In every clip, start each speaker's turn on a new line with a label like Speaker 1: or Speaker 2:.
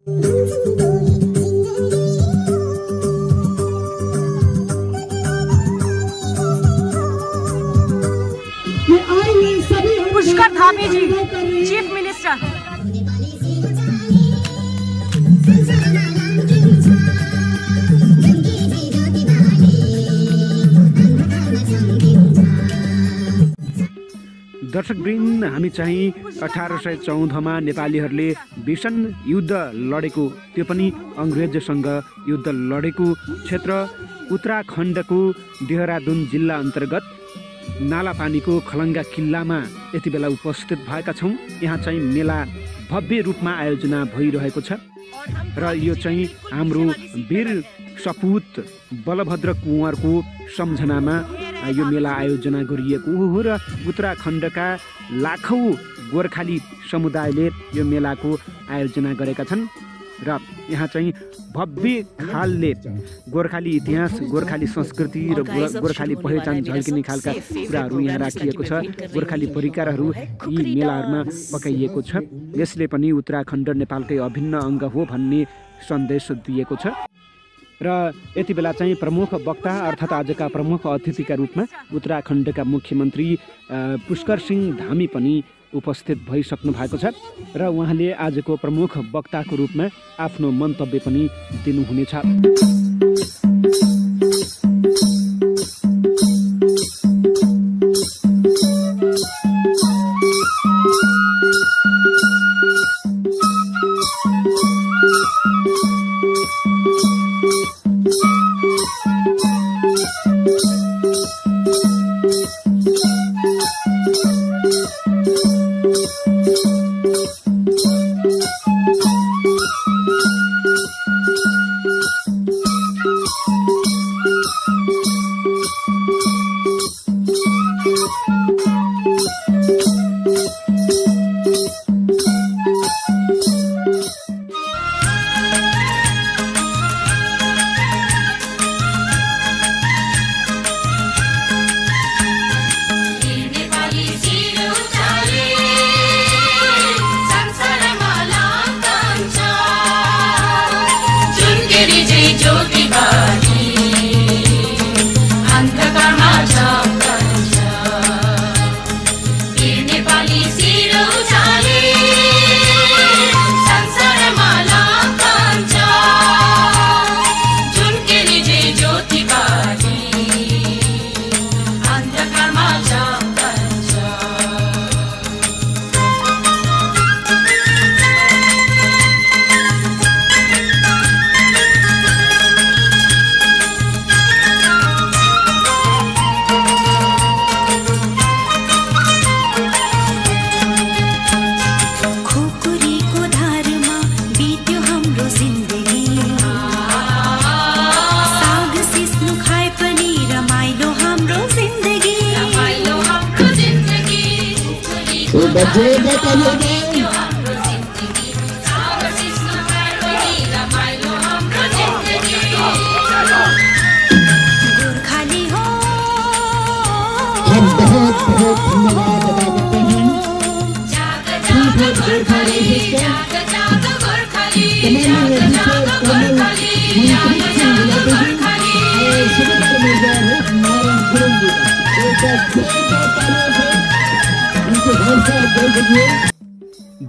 Speaker 1: पुष्कर धामी जी, chief minister.
Speaker 2: दर्शकवृन्द, हामी चाहिँ 1814 मा नेपालीहरूले भीषण युद्ध लडेको, त्यो पनि अङ्ग्रेजसँग युद्ध लडेको क्षेत्र उत्तराखण्डको देहरादुन जिल्ला अन्तर्गत नालापानीको खलङ्गा किल्लामा यति बेला उपस्थित भएका छौँ। यहाँ चाहिँ मेला भव्य रूपमा आयोजना भइरहेको छ र यो चाहिँ हाम्रो वीर सपुत बलभद्र कुँवरको सम्झनामा यो मेला आयोजना गरिएको हो र उत्तराखण्डका लाखौँ गोर्खाली समुदायले यो मेलाको आयोजना गरेका छन् र यहाँ चाहिँ भव्य खालले गोर्खाली इतिहास, गोर्खाली संस्कृति र गोर्खाली पहिचान झल्किने खालका कुराहरू यहाँ राखिएको छ। गोर्खाली परिकारहरू यी मेलाहरूमा पकाइएको छ। यसले पनि उत्तराखण्ड नेपालकै अभिन्न अङ्ग हो भन्ने सन्देश दिएको छ। र यति बेला चाहिँ प्रमुख वक्ता अर्थात् आजका प्रमुख अतिथिका रूपमा उत्तराखण्डका मुख्यमन्त्री पुष्कर सिंह धामी पनि उपस्थित भइसक्नु भएको छ र उहाँले आजको प्रमुख वक्ताको रूपमा आफ्नो मन्तव्य पनि दिनुहुनेछ।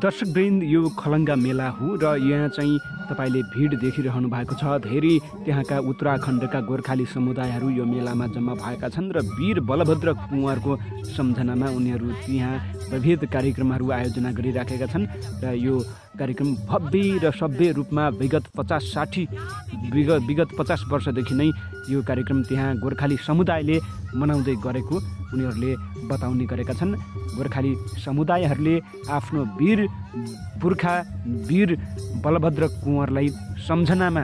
Speaker 2: दर्शकवृन्द, यो खलङ्गा मेला हो र यहाँ चाहिँ तपाईले भिड देखिरहनु भएको छ। धेरै त्यहाँका उत्तराखण्डका गोर्खाली समुदायहरू यो मेलामा जम्मा भएका छन् र वीर बलभद्र कुँवरको सम्झनामा उनीहरू यहाँ विविध कार्यक्रमहरू आयोजना गरिराखेका छन् र यो कार्यक्रम भव्य र सभ्य रूपमा विगत 50 वर्षदेखि नै यो कार्यक्रम त्यहाँ गोर्खाली समुदायले मनाउँदै गरेको उनीहरूले बताउने गरेका छन्। गोर्खाली समुदायहरूले आफ्नो वीर पुर्खा वीर बलभद्र कुँवरलाई सम्झनामा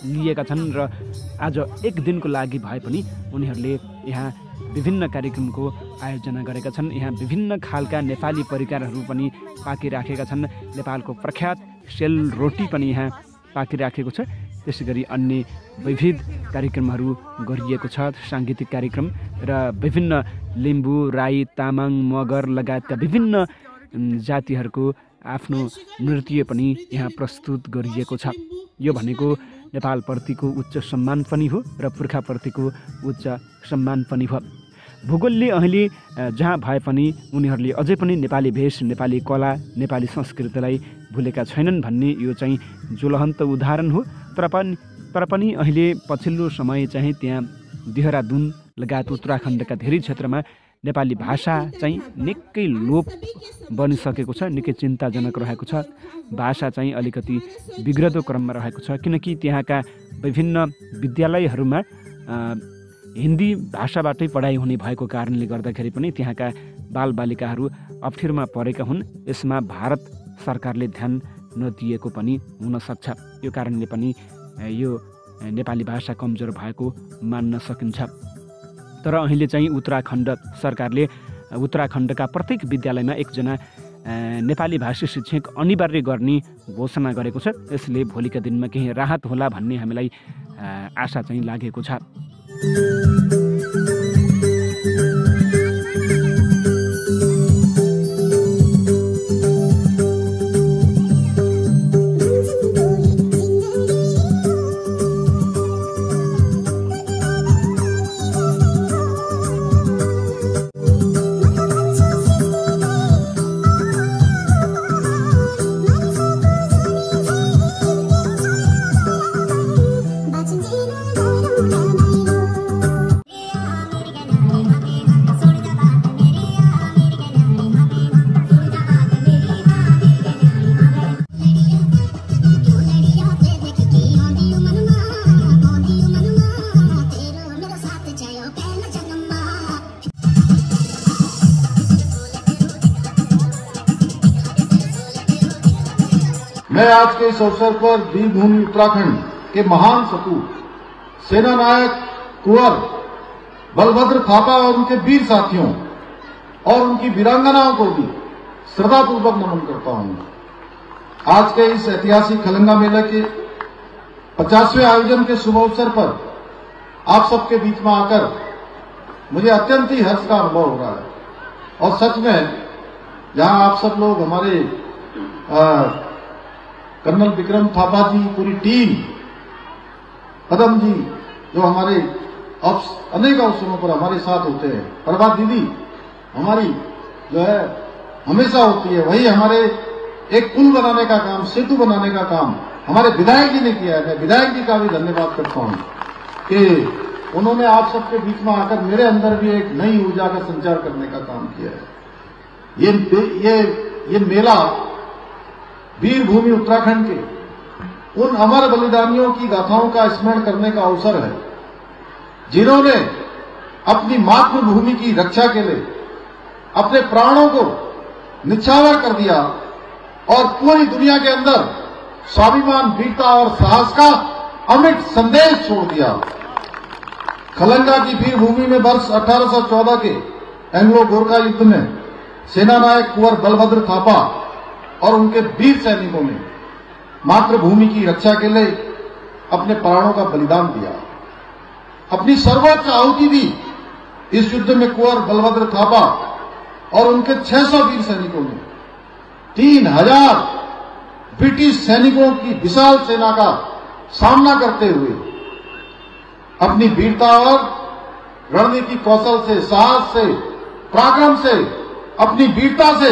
Speaker 2: लिएका छन् र आज एक दिनको लागि भए पनि उनीहरूले यहाँ विभिन्न कार्यक्रमको आयोजना गरेका छन्। यहाँ विभिन्न खालका नेपाली परिकारहरू पनि पाकिराखेका छन्। नेपालको प्रख्यात सेलरोटी पनि यहाँ पाकिराखेको छ। त्यसै गरी अन्य विविध कार्यक्रमहरू गरिएको छ, साङ्गीतिक कार्यक्रम र विभिन्न लिम्बू, राई, तामाङ, मगर लगायतका विभिन्न जातिहरूको आफ्नो नृत्य पनि यहाँ प्रस्तुत गरिएको छ। यो भनेको नेपालप्रतिको उच्च सम्मान पनि हो र पुर्खाप्रतिको उच्च सम्मान पनि हो। भूगोलले अहिले जहाँ भए पनि उनीहरूले अझै पनि नेपाली भेष, नेपाली कला, नेपाली संस्कृतिलाई भुलेका छैनन् भन्ने यो चाहिँ ज्वलन्त उदाहरण हो। तर पनि अहिले पछिल्लो समय चाहिँ त्यहाँ देहरादुन लगायत उत्तराखण्डका धेरै क्षेत्रमा नेपाली भाषा चाहिँ निकै लोप बनिसकेको छ, निकै चिन्ताजनक रहेको छ। भाषा चाहिँ अलिकति बिग्रदो क्रममा रहेको छ, किनकि त्यहाँका विभिन्न विद्यालयहरूमा हिन्दी भाषाबाटै पढाइ हुने भएको कारणले गर्दाखेरि पनि त्यहाँका बालबालिकाहरू अप्ठ्यारोमा परेका हुन्। यसमा भारत सरकारले ध्यान नदिएको पनि हुनसक्छ। यो कारणले पनि यो नेपाली भाषा कमजोर भएको मान्न सकिन्छ। तर अहिले चाहिँ उत्तराखण्ड सरकारले उत्तराखण्डका प्रत्येक विद्यालयमा एकजना नेपाली भाषी शिक्षक अनिवार्य गर्ने घोषणा गरेको छ। यसले भोलिका दिनमा केही राहत होला भन्ने हामीलाई आशा चाहिँ लागेको छ।
Speaker 3: मैं आज के इस अवसर पर वीरभूमि उत्तराखंड के महान सपूत सेना नायक कुंवर बलभद्र थापा और उनके वीर साथियों और उनकी वीरांगनाओं को भी श्रद्धापूर्वक नमन करता हूं। आज के इस ऐतिहासिक खलंगा मेले के 50वें आयोजन के शुभ अवसर पर आप सबके बीच में आकर मुझे अत्यंत ही हर्ष का अनुभव हो रहा है। और सच में जहां आप सब लोग हमारे कर्नल विक्रम थापा जी, पूरी टीम, पदम जी जो हमारे अनेक अवसरों पर हमारे साथ होते हैं, प्रभात दीदी हमारी जो है हमेशा होती है, वही हमारे एक पुल बनाने का काम, सेतु बनाने का काम हमारे विधायक जी ने किया है। मैं विधायक जी का भी धन्यवाद करता हूं कि उन्होंने आप सबके बीच में आकर मेरे अंदर भी एक नई ऊर्जा का संचार करने का काम किया है। ये मेला वीरभूमि उत्तराखंड के उन अमर बलिदानियों की गाथाओं का स्मरण करने का अवसर है, जिन्होंने अपनी मातृभूमि की रक्षा के लिए अपने प्राणों को निछावर कर दिया और पूरी दुनिया के अंदर स्वाभिमान, वीरता और साहस का अमिट संदेश छोड़ दिया। खलंगा की वीरभूमि में वर्ष 1814 के एंग्लो गोरखा युद्ध में सेना नायक कुंवर बलभद्र थापा और उनके वीर सैनिकों ने मातृभूमि की रक्षा के लिए अपने प्राणों का बलिदान दिया, अपनी सर्वोच्च आहुति दी। इस युद्ध में कुंवर बलभद्र थापा और उनके 600 वीर सैनिकों ने 3000 ब्रिटिश सैनिकों की विशाल सेना का सामना करते हुए अपनी वीरता और रणनीतिक कौशल से, साहस से, पराक्रम से, अपनी वीरता से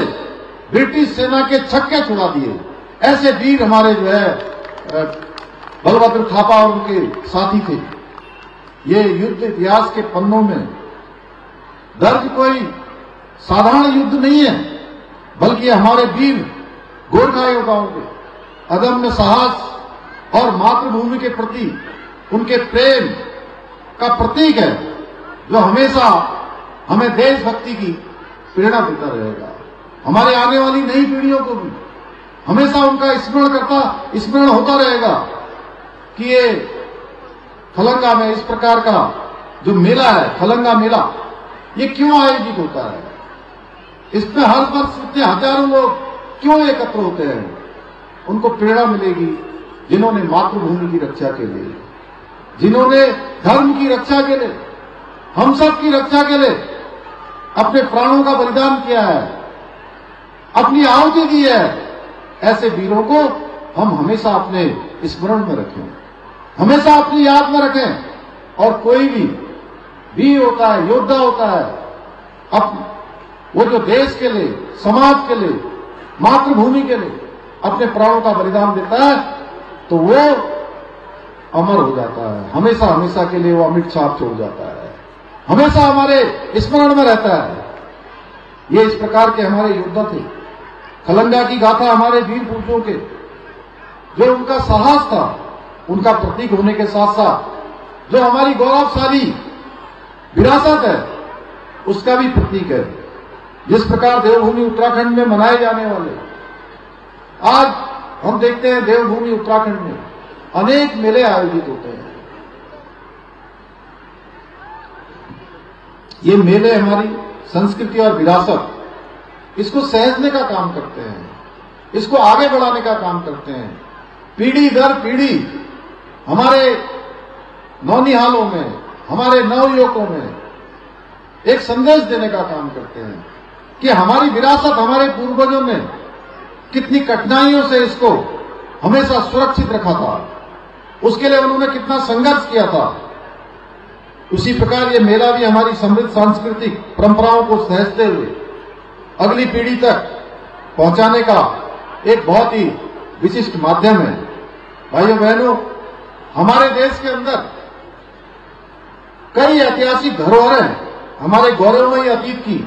Speaker 3: ब्रिटिश सेना के छक्के छुड़ा दिए। ऐसे वीर हमारे जो है बलभद्र थापा और उनके साथी थे। ये युद्ध इतिहास के पन्नों में दर्ज कोई साधारण युद्ध नहीं है, बल्कि हमारे वीर गोरखा योद्धाओं के अदम्य साहस और मातृभूमि के प्रति उनके प्रेम का प्रतीक है, जो हमेशा हमें देशभक्ति की प्रेरणा देता रहेगा। हमारे आने वाली नई पीढ़ियों को भी हमेशा उनका स्मरण होता रहेगा कि ये खलंगा में इस प्रकार का जो मेला है, खलंगा मेला, ये क्यों आयोजित होता है, इसमें हर वर्ष इतने हजारों लोग क्यों एकत्र होते हैं। उनको प्रेरणा मिलेगी जिन्होंने मातृभूमि की रक्षा के लिए, जिन्होंने धर्म की रक्षा के लिए, हम सब की रक्षा के लिए अपने प्राणों का बलिदान किया है, अपनी आहुति दी है, ऐसे वीरों को हम हमेशा अपने स्मरण में रखें, हमेशा अपनी याद में रखें। और कोई भी वीर होता है, योद्धा होता है, अब वो जो देश के लिए, समाज के लिए, मातृभूमि के लिए अपने प्राणों का बलिदान देता है तो वो अमर हो जाता है, हमेशा हमेशा के लिए वो अमिट छाप छोड़ जाता है, हमेशा हमारे स्मरण में रहता है। ये इस प्रकार के हमारे योद्धा थे। खलंगा की गाथा हमारे वीर पुरुषों के, जो उनका साहस था, उनका प्रतीक होने के साथ साथ जो हमारी गौरवशाली विरासत है उसका भी प्रतीक है। जिस प्रकार देवभूमि उत्तराखंड में मनाए जाने वाले, आज हम देखते हैं देवभूमि उत्तराखंड में अनेक मेले आयोजित होते हैं। ये मेले हमारी संस्कृति और विरासत, इसको सहेजने का काम करते हैं, इसको आगे बढ़ाने का काम करते हैं। पीढ़ी दर पीढ़ी हमारे नौनिहालों में, हमारे नवयुवकों में एक संदेश देने का काम करते हैं कि हमारी विरासत, हमारे पूर्वजों ने कितनी कठिनाइयों से इसको हमेशा सुरक्षित रखा था, उसके लिए उन्होंने कितना संघर्ष किया था। उसी प्रकार ये मेला भी हमारी समृद्ध सांस्कृतिक परंपराओं को सहेजते हुए अगली पीढ़ी तक पहुंचाने का एक बहुत ही विशिष्ट माध्यम है। भाइयों बहनों, हमारे देश के अंदर कई ऐतिहासिक धरोहरें हमारे गौरवमयी अतीत की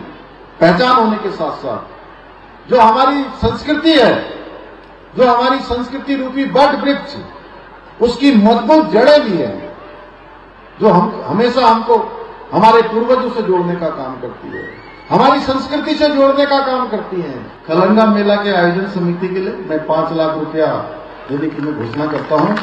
Speaker 3: पहचान होने के साथ साथ जो हमारी संस्कृति है, जो हमारी संस्कृति रूपी वट वृक्ष, उसकी मजबूत जड़ें भी है, जो हम हमेशा हमको हमारे पूर्वजों से जोड़ने का काम करती है, हमारी संस्कृति से जोड़ने का काम करती है। खलंगा मेला के आयोजन समिति के लिए मैं 5 लाख रुपया देने की मैं घोषणा करता हूं।